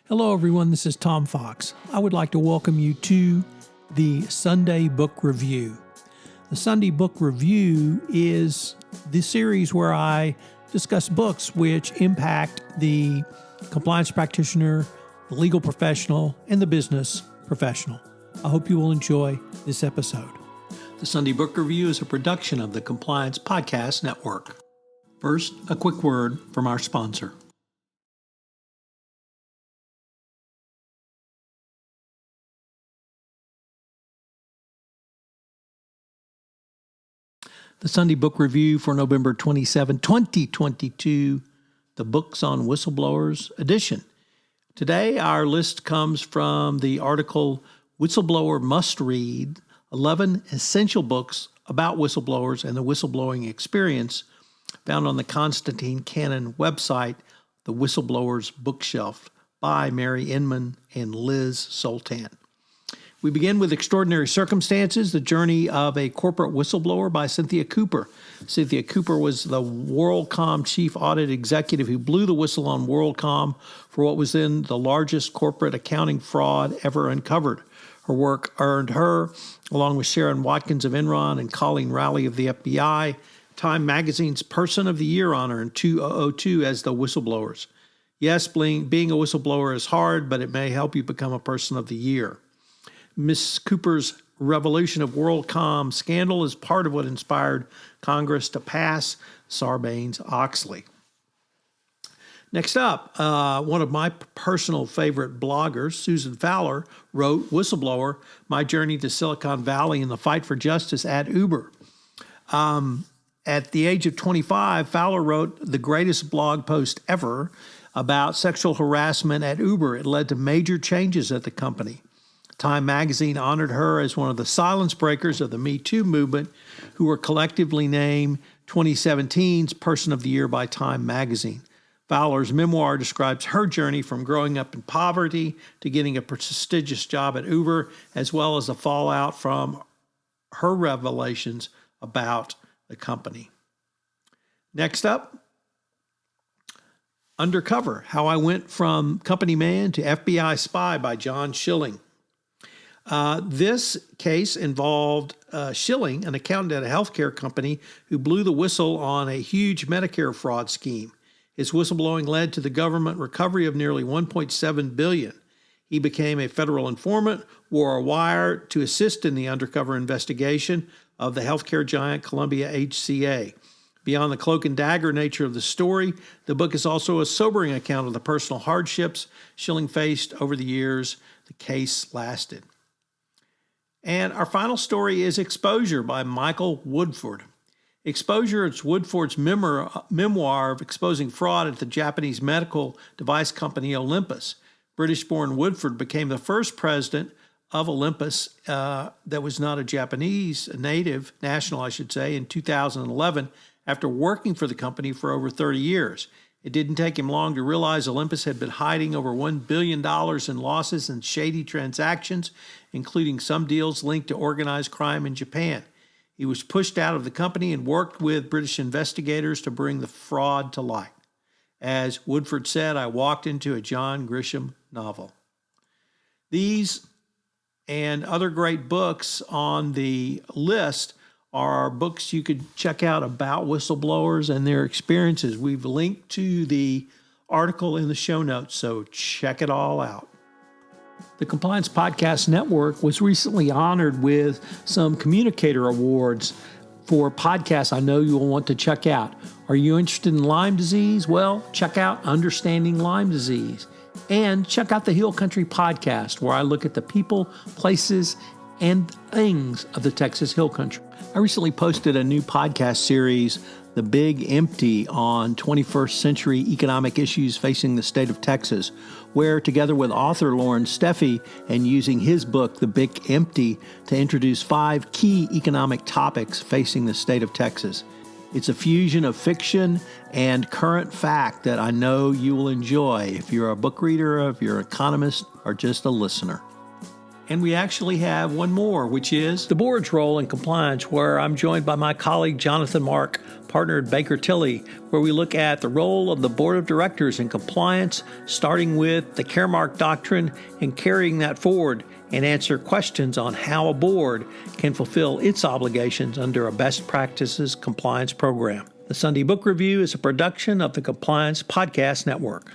Hello, everyone. This is Tom Fox. I would like to welcome you to the Sunday Book Review. The Sunday Book Review is the series where I discuss books which impact the compliance practitioner, the legal professional, and the business professional. I hope you will enjoy this episode. The Sunday Book Review is a production of the Compliance Podcast Network. First, a quick word from our sponsor. The Sunday Book Review for November 27, 2022, the Books on Whistleblowers edition. Today, our list comes from the article, Whistleblower Must Read, 11 Essential Books About Whistleblowers and the Whistleblowing Experience, found on the Constantine Cannon website, The Whistleblowers Bookshelf, by Mary Inman and Liz Soltan. We begin with Extraordinary Circumstances, the journey of a corporate whistleblower by Cynthia Cooper. Cynthia Cooper was the WorldCom chief audit executive who blew the whistle on WorldCom for what was then the largest corporate accounting fraud ever uncovered. Her work earned her, along with Sharon Watkins of Enron and Colleen Rowley of the FBI, Time Magazine's Person of the Year honor in 2002 as the Whistleblowers. Yes, being a whistleblower is hard, but it may help you become a Person of the Year. Ms. Cooper's revolution of WorldCom scandal is part of what inspired Congress to pass Sarbanes-Oxley. Next up, one of my personal favorite bloggers, Susan Fowler, wrote Whistleblower, My Journey to Silicon Valley and the Fight for Justice at Uber. At the age of 25, Fowler wrote the greatest blog post ever about sexual harassment at Uber. It led to major changes at the company. Time Magazine honored her as one of the silence breakers of the Me Too movement, who were collectively named 2017's Person of the Year by Time Magazine. Fowler's memoir describes her journey from growing up in poverty to getting a prestigious job at Uber, as well as the fallout from her revelations about the company. Next up, Undercover, How I Went from Company Man to FBI Spy by John Schilling. This case involved Schilling, an accountant at a healthcare company who blew the whistle on a huge Medicare fraud scheme. His whistleblowing led to the government recovery of nearly $1.7 billion. He became a federal informant, wore a wire to assist in the undercover investigation of the healthcare giant Columbia HCA. Beyond the cloak and dagger nature of the story, the book is also a sobering account of the personal hardships Schilling faced over the years the case lasted. And our final story is Exposure by Michael Woodford. Exposure is Woodford's memoir of exposing fraud at the Japanese medical device company Olympus. British-born Woodford became the first president of Olympus that was not a Japanese, a native, national, I should say, in 2011 after working for the company for over 30 years. It didn't take him long to realize Olympus had been hiding over $1 billion in losses and shady transactions, including some deals linked to organized crime in Japan. He was pushed out of the company and worked with British investigators to bring the fraud to light. As Woodford said, I walked into a John Grisham novel. These and other great books on the list are books you could check out about whistleblowers and their experiences. We've linked to the article in the show notes, so check it all out. The Compliance Podcast Network was recently honored with some communicator awards for podcasts I know you'll want to check out. Are you interested in Lyme disease? Well, check out Understanding Lyme Disease. And check out the Hill Country Podcast, where I look at the people, places, and things of the Texas Hill Country. I recently posted a new podcast series, The Big Empty, on 21st century economic issues facing the state of Texas, where together with author Lauren Steffi and using his book, The Big Empty, to introduce 5 key economic topics facing the state of Texas. It's a fusion of fiction and current fact that I know you will enjoy if you're a book reader, if you're an economist, or just a listener. And we actually have one more, which is the board's role in compliance, where I'm joined by my colleague Jonathan Mark, partner at Baker Tilly, where we look at the role of the board of directors in compliance, starting with the Caremark doctrine and carrying that forward, and answer questions on how a board can fulfill its obligations under a best practices compliance program. The Sunday Book Review is a production of the Compliance Podcast Network.